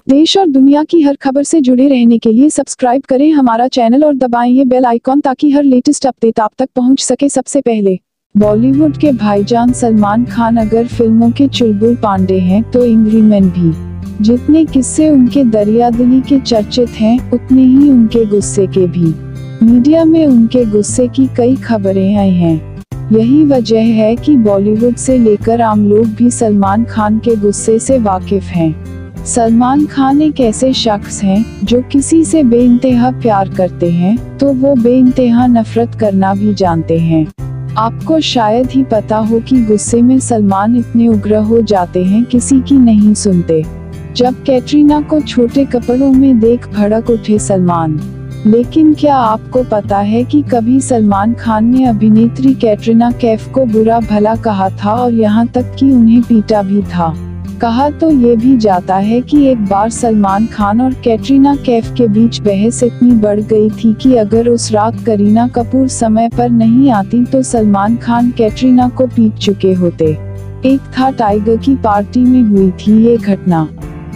देश और दुनिया की हर खबर से जुड़े रहने के लिए सब्सक्राइब करें हमारा चैनल और दबाएं ये बेल आइकॉन ताकि हर लेटेस्ट अपडेट आप तक पहुंच सके सबसे पहले। बॉलीवुड के भाईजान सलमान खान अगर फिल्मों के चुलबुल पांडे हैं तो इंग्रीमैन भी। जितने किस्से उनके दरियादिली के चर्चित हैं, उतने ही उनके गुस्से के भी। मीडिया में उनके गुस्से की कई खबरें आई हैं। यही वजह है कि बॉलीवुड से लेकर आम लोग भी सलमान खान के गुस्से से वाकिफ हैं। सलमान खान एक ऐसे शख्स हैं जो किसी से बेइंतहा प्यार करते हैं तो वो बेइंतहा नफरत करना भी जानते हैं। आपको शायद ही पता हो कि गुस्से में सलमान इतने उग्र हो जाते हैं किसी की नहीं सुनते। जब कैटरीना को छोटे कपड़ों में देख भड़क उठे सलमान। लेकिन क्या आपको पता है कि कभी सलमान खान ने अभिनेत्री कैटरीना कैफ को बुरा भला कहा था और यहाँ तक कि उन्हें पीटा भी था। कहा तो ये भी जाता है कि एक बार सलमान खान और कैटरीना कैफ के बीच बहस इतनी बढ़ गई थी कि अगर उस रात करीना कपूर समय पर नहीं आती तो सलमान खान कैटरीना को पीट चुके होते। एक था टाइगर की पार्टी में हुई थी ये घटना।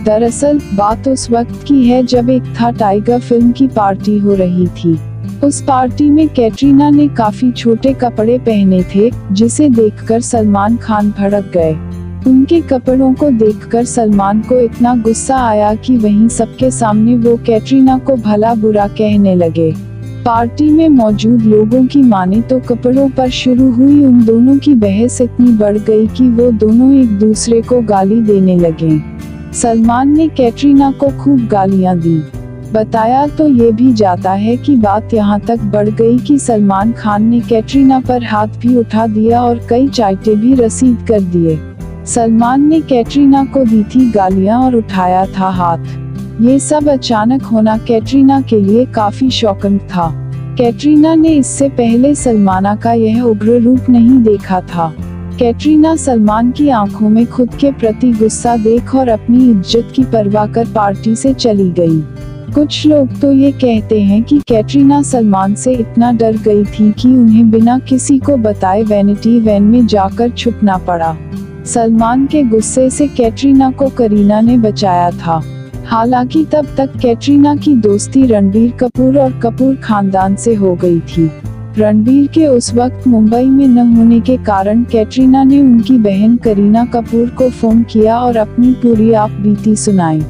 दरअसल बात उस वक्त की है जब एक था टाइगर फिल्म की पार्टी हो रही थी। उस पार्टी में कैटरीना ने काफी छोटे कपड़े पहने थे, जिसे देखकर सलमान खान भड़क गए। उनके कपड़ों को देखकर सलमान को इतना गुस्सा आया कि वहीं सबके सामने वो कैटरीना को भला बुरा कहने लगे। पार्टी में मौजूद लोगों की माने तो कपड़ों पर शुरू हुई उन दोनों की बहस इतनी बढ़ गई कि वो दोनों एक दूसरे को गाली देने लगे। सलमान ने कैटरीना को खूब गालियां दी। बताया तो ये भी जाता है कि बात यहाँ तक बढ़ गई कि सलमान खान ने कैटरीना पर हाथ भी उठा दिया और कई चांटे भी रसीद कर दिए। सलमान ने कैटरीना को दी थी गालियां और उठाया था हाथ। ये सब अचानक होना कैटरीना के लिए काफी शॉकिंग था। कैटरीना ने इससे पहले सलमान का यह उग्र रूप नहीं देखा था। कैटरीना सलमान की आंखों में खुद के प्रति गुस्सा देख और अपनी इज्जत की परवाह कर पार्टी से चली गई। कुछ लोग तो ये कहते हैं कि कैटरीना सलमान से इतना डर गई थी कि उन्हें बिना किसी को बताए वैनिटी वैन में जाकर छुपना पड़ा। सलमान के गुस्से से कैटरीना को करीना ने बचाया था। हालांकि तब तक कैटरीना की दोस्ती रणबीर कपूर और कपूर खानदान से हो गई थी। रणबीर के उस वक्त मुंबई में न होने के कारण कैटरीना ने उनकी बहन करीना कपूर को फोन किया और अपनी पूरी आप बीती सुनाई।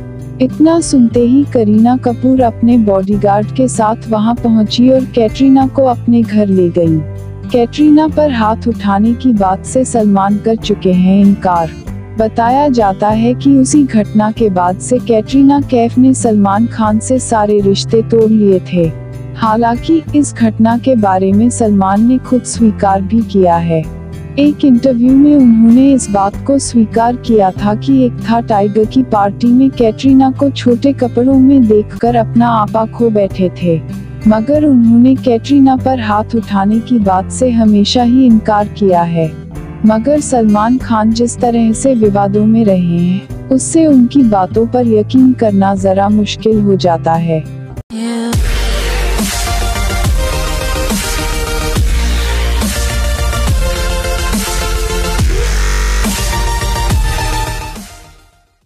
इतना सुनते ही करीना कपूर अपने बॉडीगार्ड के साथ वहां पहुंची और कैटरीना को अपने घर ले गई। कैटरीना पर हाथ उठाने की बात से सलमान कर चुके हैं इनकार। बताया जाता है कि उसी घटना के बाद से कैटरीना कैफ ने सलमान खान से सारे रिश्ते तोड़ लिए थे। हालांकि इस घटना के बारे में सलमान ने खुद स्वीकार भी किया है। एक इंटरव्यू में उन्होंने इस बात को स्वीकार किया था कि एक था टाइगर की पार्टी में कैटरीना को छोटे कपड़ों में देखकर अपना आपा खो बैठे थे, मगर उन्होंने कैटरीना पर हाथ उठाने की बात से हमेशा ही इनकार किया है। मगर सलमान खान जिस तरह से विवादों में रहे हैं, उससे उनकी बातों पर यकीन करना जरा मुश्किल हो जाता है।